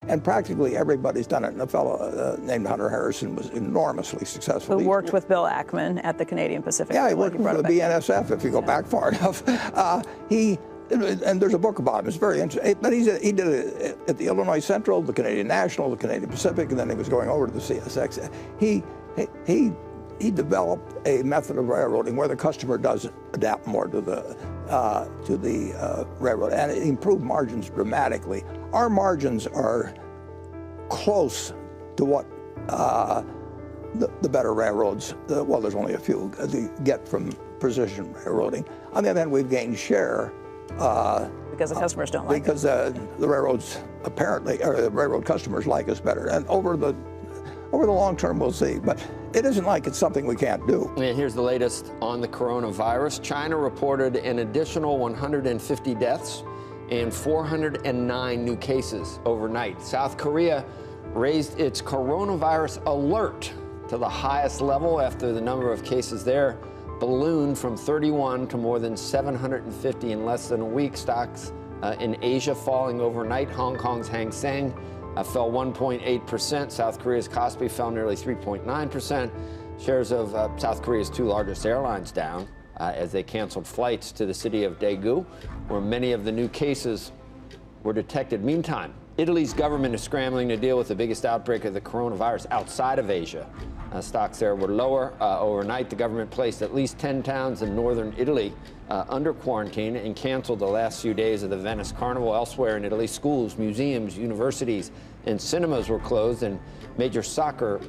And practically everybody's done it. And a fellow named Hunter Harrison was enormously successful. Who worked with Bill Ackman at the Canadian Pacific. Yeah, he worked with the BNSF, if you go back far enough. And there's a book about him. It's very interesting. But he did it at the Illinois Central, the Canadian National, the Canadian Pacific, and then he was going over to the CSX. He developed a method of railroading where the customer does adapt more to the railroad, and it improved margins dramatically. Our margins are close to what the better railroads, well, there's only a few, get from precision railroading. On the other hand, we've gained share. Because the customers don't like because the railroads apparently, or the railroad customers like us better. And over the long term, we'll see. But it isn't like it's something we can't do. And here's the latest on the coronavirus. China reported an additional 150 deaths and 409 new cases overnight. South Korea raised its coronavirus alert to the highest level after the number of cases there ballooned from 31 to more than 750 in less than a week. Stocks in Asia falling overnight. Hong Kong's Hang Seng fell 1.8%. South Korea's Kospi fell nearly 3.9%. Shares of South Korea's two largest airlines down as they canceled flights to the city of Daegu, where many of the new cases were detected. Meantime, Italy's government is scrambling to deal with the biggest outbreak of the coronavirus outside of Asia. Stocks there were lower overnight. The government placed at least 10 towns in northern Italy under quarantine and canceled the last few days of the Venice Carnival. Elsewhere in Italy, schools, museums, universities, and cinemas were closed, and major soccer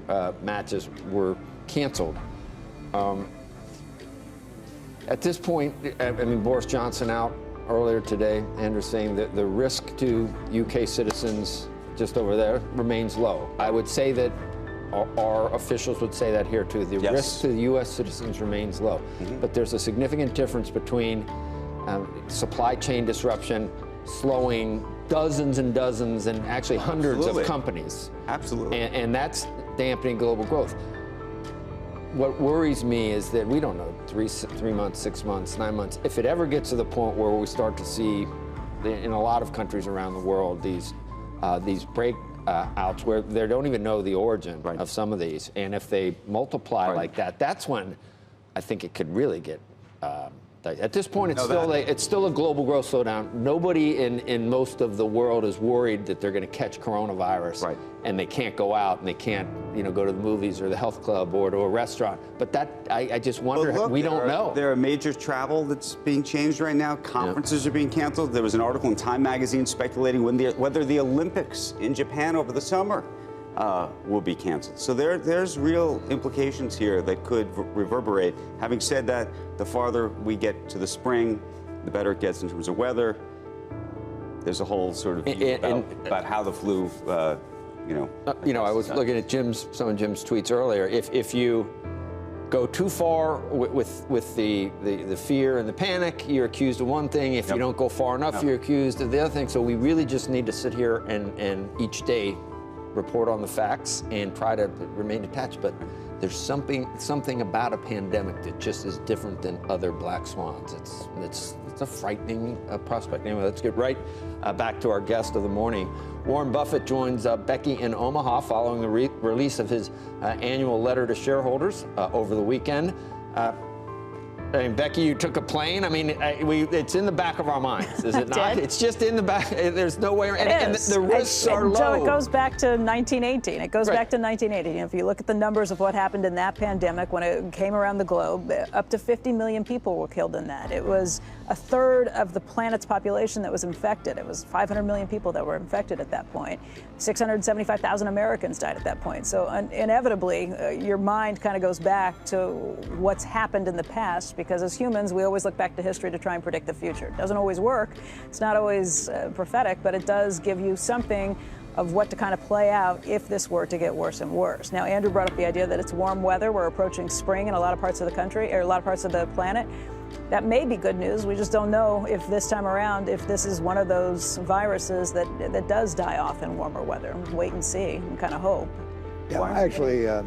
matches were canceled. At this point, I mean, Boris Johnson out earlier today, Andrew, saying that the risk to UK citizens just over there remains low. I would say that our officials would say that here too. The risk to the U.S. citizens remains low. But there's a significant difference between supply chain disruption, slowing dozens and dozons and actually hundreds of companies. Absolutely. And that's dampening global growth. What worries me is that we don't know 3 months, 6 months, 9 months. If it ever gets to the point where we start to see, in a lot of countries around the world, these breakouts where they don't even know the origin of some of these, and if they multiply like that, that's when I think it could really get. At this point, it's still a global growth slowdown. Nobody in most of the world is worried that they're going to catch coronavirus, and they can't go out and they can't, go to the movies or the health club or to a restaurant. But that I just wonder. Look, we don't know. There are major travel that's being changed right now. Conferences are being canceled. There was an article in Time magazine speculating whether the Olympics in Japan over the summer will be canceled. So there's real implications here that could reverberate. Having said that, the farther we get to the spring, the better it gets in terms of weather. There's a whole sort of view about how the flu, I was looking at some of Jim's tweets earlier. If you go too far with the fear and the panic, you're accused of one thing. If you don't go far enough, you're accused of the other thing. So we really just need to sit here and each day report on the facts and try to remain detached. But there's something about a pandemic that just is different than other black swans. It's a frightening prospect. Anyway, let's get right back to our guest of the morning. Warren Buffett joins Becky in Omaha following the release of his annual letter to shareholders over the weekend. Becky, you took a plane. I mean, it's in the back of our minds, is it not? It's just in the back. There's no way around. And the risks are low. So it goes back to 1918. It goes back to 1918. If you look at the numbers of what happened in that pandemic when it came around the globe, up to 50 million people were killed in that. It was a third of the planet's population that was infected. It was 500 million people that were infected at that point. 675,000 Americans died at that point. So inevitably, your mind kind of goes back to what's happened in the past, because as humans, we always look back to history to try and predict the future. It doesn't always work. It's not always prophetic, but it does give you something of what to kind of play out if this were to get worse and worse. Now, Andrew brought up the idea that it's warm weather. We're approaching spring in a lot of parts of the country, or a lot of parts of the planet. That may be good news. We just don't know if this time around, if this is one of those viruses that does die off in warmer weather. Wait and see and kind of hope. Yeah, actually, I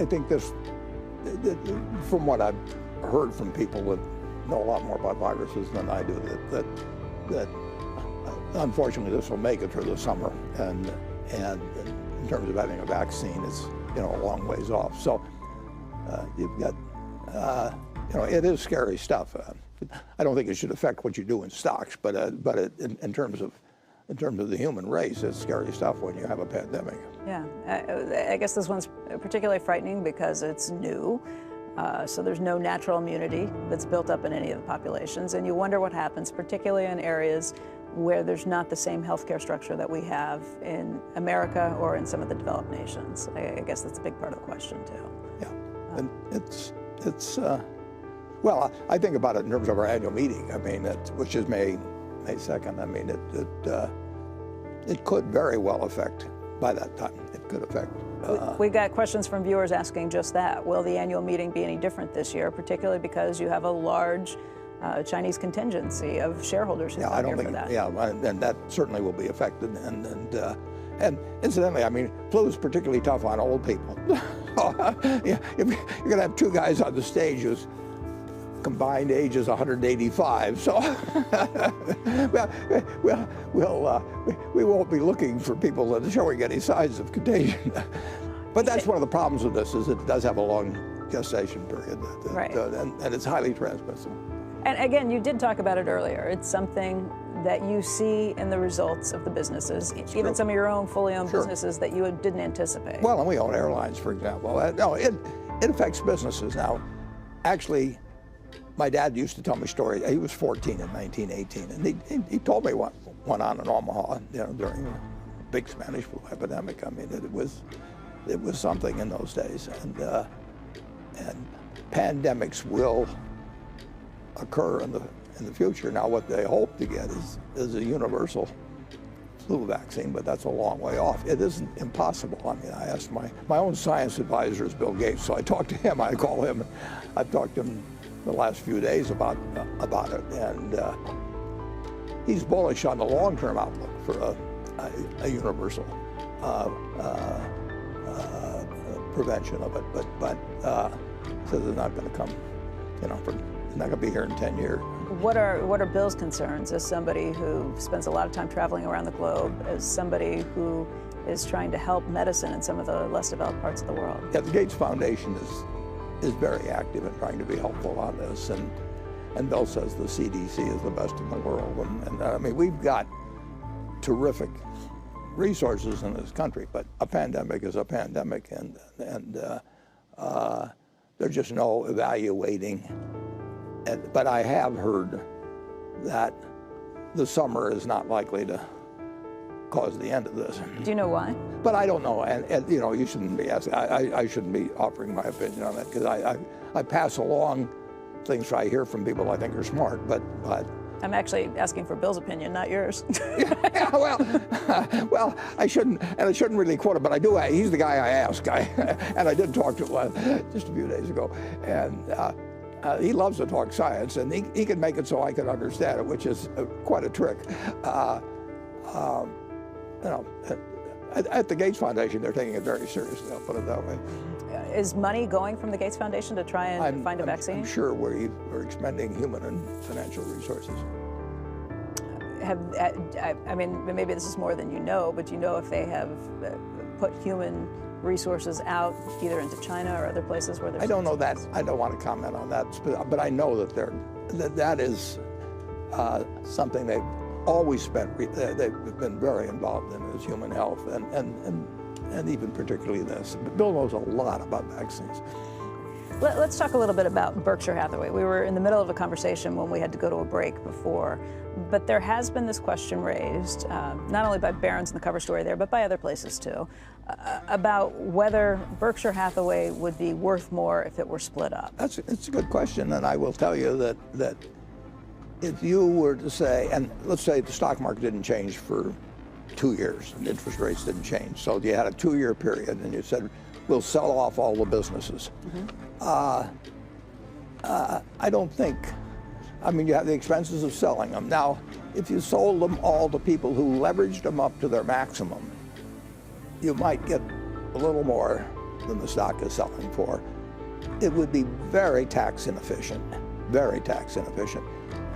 think this, from what I've heard from people that know a lot more about viruses than I do, that unfortunately, this will make it through the summer, and in terms of having a vaccine, it's a long ways off. So you've got it is scary stuff. I don't think it should affect what you do in stocks, but in terms of the human race, it's scary stuff when you have a pandemic. Yeah, I guess this one's particularly frightening because it's new. So there's no natural immunity that's built up in any of the populations, and you wonder what happens, particularly in areas where there's not the same healthcare structure that we have in America or in some of the developed nations. I guess that's a big part of the question too. Yeah, and well, I think about it in terms of our annual meeting. I mean, which is May 2nd. I mean, it could very well affect by that time. It could affect. We got questions from viewers asking just that. Will the annual meeting be any different this year, particularly because you have a large Chinese contingency of shareholders who come here for that? Yeah, and that certainly will be affected. And incidentally, I mean, flu is particularly tough on old people. Yeah, if you're going to have two guys on the stage whose combined age is 185, so we won't be looking for people that are showing any signs of contagion. But that's one of the problems with this, is it does have a long gestation period, right. And it's highly transmissible. And again, you did talk about it earlier. It's something that you see in the results of the businesses, even some of your own fully owned businesses that you didn't anticipate. Well, and we own airlines, for example. No, it affects businesses. Now, actually, my dad used to tell me a story. He was 14 in 1918, and he told me what went on in Omaha, during the big Spanish flu epidemic. I mean, it was something in those days, and pandemics will occur in the future. Now, what they hope to get is a universal flu vaccine, but that's a long way off. It isn't impossible. I mean, I asked my own science advisor is Bill Gates, so I talked to him. I call him. I've talked to him the last few days about it, and he's bullish on the long-term outlook for a universal prevention of it, but says it's not going to come, it's not going to be here in 10 years. What are Bill's concerns as somebody who spends a lot of time traveling around the globe, as somebody who is trying to help medicine in some of the less developed parts of the world? Yeah, the Gates Foundation is very active in trying to be helpful on this, and Bill says the CDC is the best in the world, and I mean, we've got terrific resources in this country, but a pandemic is a pandemic, and there's just no evaluating. But I have heard that the summer is not likely to cause the end of this. Do you know why? But I don't know, and you shouldn't be asking. I shouldn't be offering my opinion on that, because I pass along things I hear from people I think are smart, but I'm actually asking for Bill's opinion, not yours. Yeah, well, I shouldn't really quote him, but I do. He's the guy I ask, and I did talk to him just a few days ago, and he loves to talk science, and he can make it so I can understand it, which is quite a trick. At the Gates Foundation, they're taking it very seriously. I'll put it that way. Is money going from the Gates Foundation to try and find a vaccine? I'm sure we're expending human and financial resources. I mean, maybe this is more than you know, but do you know if they have put human resources out either into China or other places where there's... I don't know that. I don't want to comment on that, but I know that that is something they've always spent. They've been very involved in is human health, and even particularly this. Bill knows a lot about vaccines. Let's talk a little bit about Berkshire Hathaway. We were in the middle of a conversation when we had to go to a break before, but there has been this question raised, not only by Barron's in the cover story there, but by other places too, about whether Berkshire Hathaway would be worth more if it were split up. It's a good question, and I will tell you that if you were to say, and let's say the stock market didn't change for 2 years, and interest rates didn't change, so you had a 2-year period, and you said, we'll sell off all the businesses. I don't think, I mean, you have the expenses of selling them. Now, if you sold them all to people who leveraged them up to their maximum, you might get a little more than the stock is selling for. It would be very tax inefficient, very tax inefficient.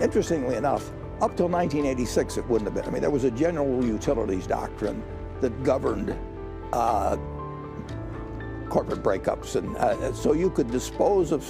Interestingly enough, Up till 1986, it wouldn't have been. I mean, there was a general utilities doctrine that governed corporate breakups, and so you could dispose of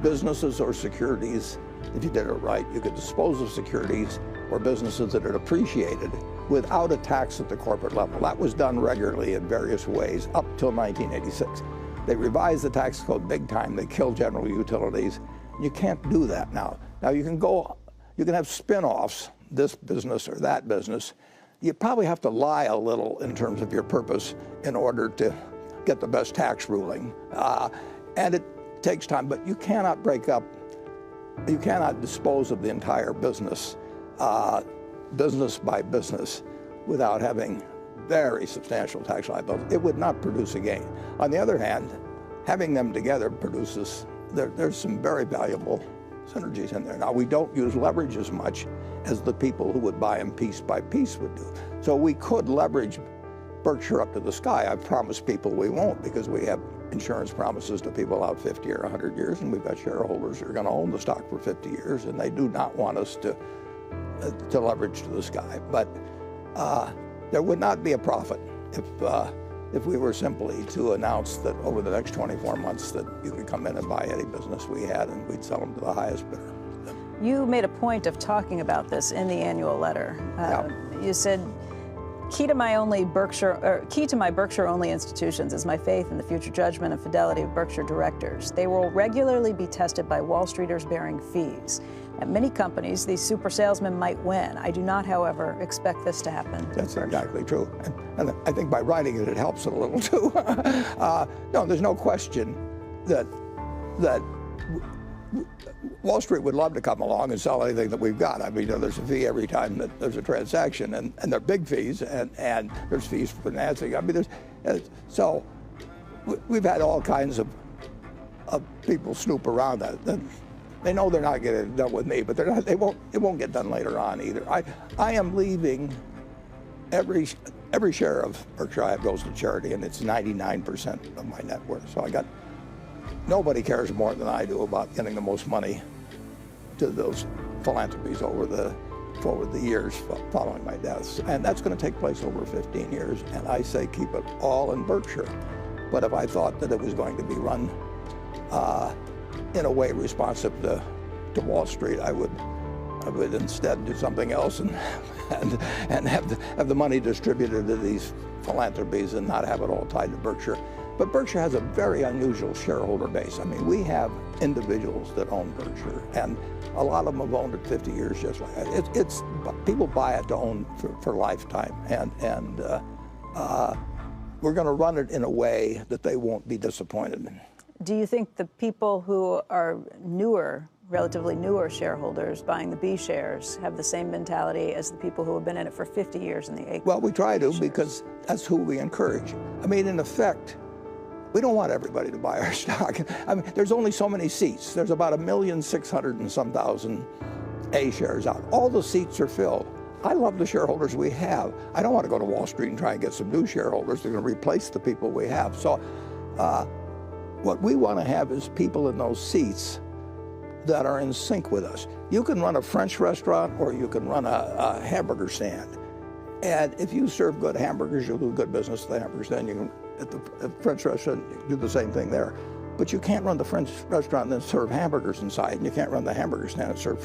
businesses or securities if you did it right. You could dispose of securities or businesses that had appreciated without a tax at the corporate level. That was done regularly in various ways up till 1986. They revised the tax code big time. They killed general utilities. You can't do that now. Now you can have spin-offs, this business or that business. You probably have to lie a little in terms of your purpose in order to get the best tax ruling. And it takes time, but you cannot break up, you cannot dispose of the entire business, business by business, without having very substantial tax liability. It would not produce a gain. On the other hand, having them together produces, there's some very valuable synergies in there. Now, we don't use leverage as much as the people who would buy them piece by piece would do. So we could leverage Berkshire up to the sky. I've promised people we won't, because we have insurance promises to people out 50 or 100 years, and we've got shareholders who are going to own the stock for 50 years, and they do not want us to leverage to the sky. But there would not be a profit if we were simply to announce that over the next 24 months that you could come in and buy any business we had and we'd sell them to the highest bidder. You made a point of talking about this in the annual letter. You said, key to my Berkshire-only institutions is my faith in the future judgment and fidelity of Berkshire directors. They will regularly be tested by Wall Streeters bearing fees. At many companies, these super salesmen might win. I do not, however, expect this to happen. That's exactly true. And I think by writing it, it helps it a little too. No, there's no question that Wall Street would love to come along and sell anything that we've got. I mean, there's a fee every time that there's a transaction, and they're big fees, and there's fees for financing. I mean, so we've had all kinds of people snoop around that. They know they're not getting it done with me, but it won't get done later on either. I am leaving every share of Berkshire I have goes to charity, and it's 99% of my net worth. So nobody cares more than I do about getting the most money to those philanthropies over the years following my death. And that's going to take place over 15 years. And I say keep it all in Berkshire. But if I thought that it was going to be run in a way responsive to Wall Street, I would instead do something else and have the money distributed to these philanthropies and not have it all tied to Berkshire. But Berkshire has a very unusual shareholder base. I mean, we have individuals that own Berkshire, and a lot of them have owned it 50 years just like that. It's people buy it to own for lifetime, and we're going to run it in a way that they won't be disappointed in. Do you think the people who are relatively newer shareholders buying the B shares have the same mentality as the people who have been in it for 50 years in the A? Well, we try to, because that's who we encourage. I mean, in effect, we don't want everybody to buy our stock. I mean, there's only so many seats. There's about 1,600,000 and some thousand A shares out. All the seats are filled. I love the shareholders we have. I don't want to go to Wall Street and try and get some new shareholders. They're going to replace the people we have. So what we want to have is people in those seats that are in sync with us. You can run a French restaurant or you can run a hamburger stand. And if you serve good hamburgers, you'll do good business at the hamburger stand. You can, at the French restaurant, you can do the same thing there. But you can't run the French restaurant and then serve hamburgers inside, and you can't run the hamburger stand and serve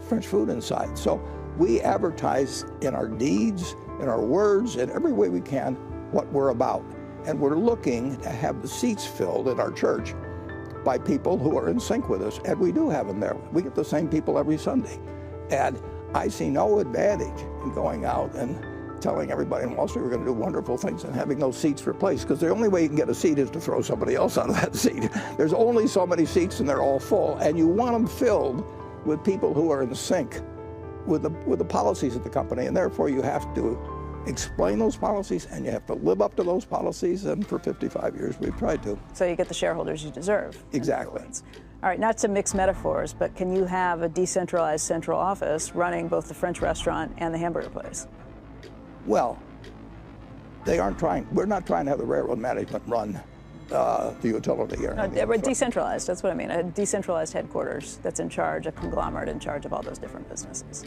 French food inside. So we advertise in our deeds, in our words, in every way we can what we're about. And we're looking to have the seats filled at our church by people who are in sync with us, and we do have them there. We get the same people every Sunday. And I see no advantage in going out and telling everybody in Wall Street we're going to do wonderful things and having those seats replaced, because the only way you can get a seat is to throw somebody else out of that seat. There's only so many seats and they're all full, and you want them filled with people who are in sync with the policies of the company, and therefore you have to explain those policies and you have to live up to those policies, and for 55 years we've tried to. So you get the shareholders you deserve. Exactly. All right, not to mix metaphors, but can you have a decentralized central office running both the French restaurant and the hamburger place? Well, we're not trying to have the railroad management run the utility. Or Decentralized, that's what I mean. A decentralized headquarters that's in charge, a conglomerate in charge of all those different businesses.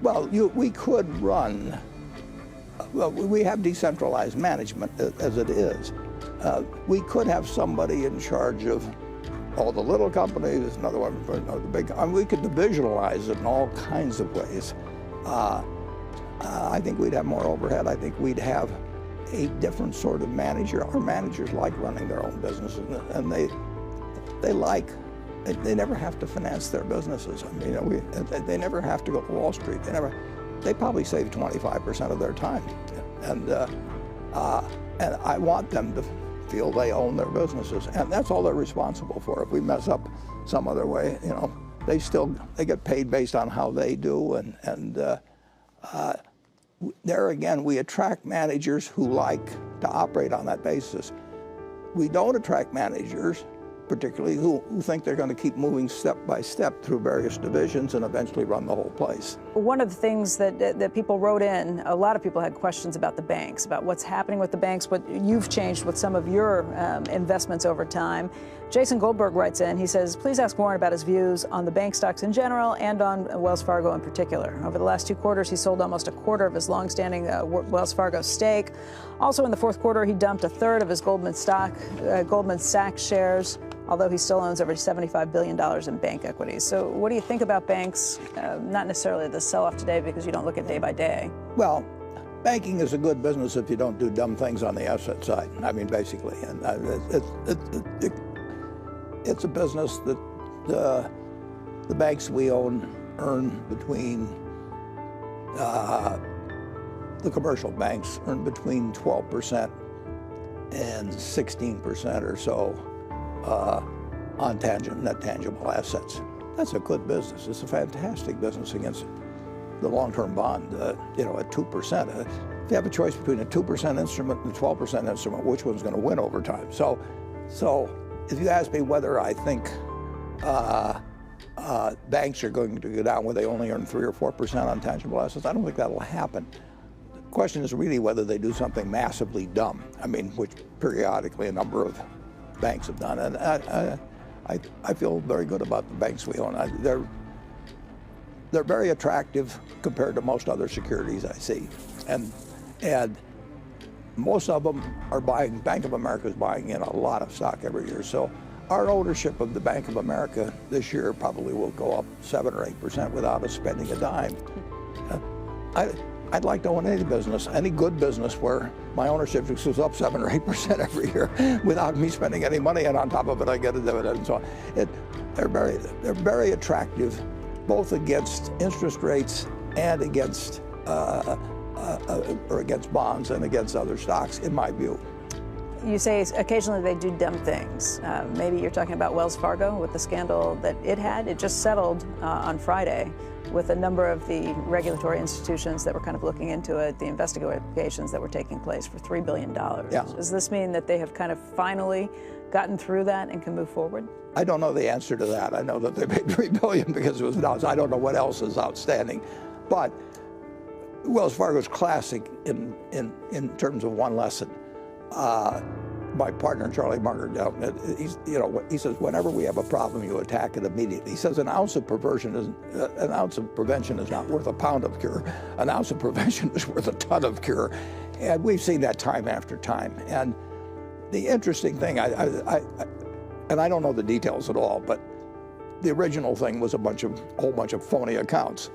Well, we could run, well, we have decentralized management as it is. We could have somebody in charge of all the little companies, another one for the big, I mean, we could divisionalize it in all kinds of ways. I think we'd have more overhead. I think we'd have a different sort of manager. Our managers like running their own businesses, and they never have to finance their businesses. I mean, they never have to go to Wall Street. They probably save 25% of their time, and I want them to feel they own their businesses, and that's all they're responsible for. If we mess up some other way, they get paid based on how they do, and there again, we attract managers who like to operate on that basis. We don't attract managers, particularly who think they're going to keep moving step by step through various divisions and eventually run the whole place. One of the things that people wrote in, a lot of people had questions about the banks, about what's happening with the banks, what you've changed with some of your investments over time. Jason Goldberg writes in, he says, please ask Warren about his views on the bank stocks in general and on Wells Fargo in particular. Over the last 2 quarters, he sold almost a quarter of his longstanding Wells Fargo stake. Also in the 4th quarter, he dumped a third of his Goldman Sachs shares, although he still owns over $75 billion in bank equities. So what do you think about banks? Not necessarily the sell-off today because you don't look at day by day. Well, banking is a good business if you don't do dumb things on the asset side. I mean, basically. And it's a business that the banks we own earn between, the commercial banks earn between 12% and 16% or so on net tangible assets. That's a good business. It's a fantastic business against the long-term bond, at 2%. If you have a choice between a 2% instrument and a 12% instrument, which one's going to win over time? So if you ask me whether I think banks are going to go down where they only earn 3 or 4% on tangible assets, I don't think that'll happen. The question is really whether they do something massively dumb. I mean, which periodically a number of banks have done, and I feel very good about the banks we own. They're very attractive compared to most other securities I see, and most of them are buying. Bank of America is buying in a lot of stock every year. So our ownership of the Bank of America this year probably will go up 7 or 8% without us spending a dime. I'd like to own any business, any good business where my ownership goes up 7 or 8% every year without me spending any money, and on top of it I get a dividend and so on. They're very attractive, both against interest rates and against against bonds and against other stocks, in my view. You say occasionally they do dumb things. Maybe you're talking about Wells Fargo with the scandal that it had. It just settled on Friday with a number of the regulatory institutions that were kind of looking into it, the investigations that were taking place for $3 billion. Yeah. Does this mean that they have kind of finally gotten through that and can move forward? I don't know the answer to that. I know that they paid $3 billion because it was announced. I don't know what else is outstanding. But Wells Fargo is classic in terms of one lesson. My partner, Charlie Munger, he says, whenever we have a problem, you attack it immediately. He says an ounce of prevention is not worth a pound of cure. An ounce of prevention is worth a ton of cure. And we've seen that time after time. And the interesting thing, and I don't know the details at all, but the original thing was a whole bunch of phony accounts.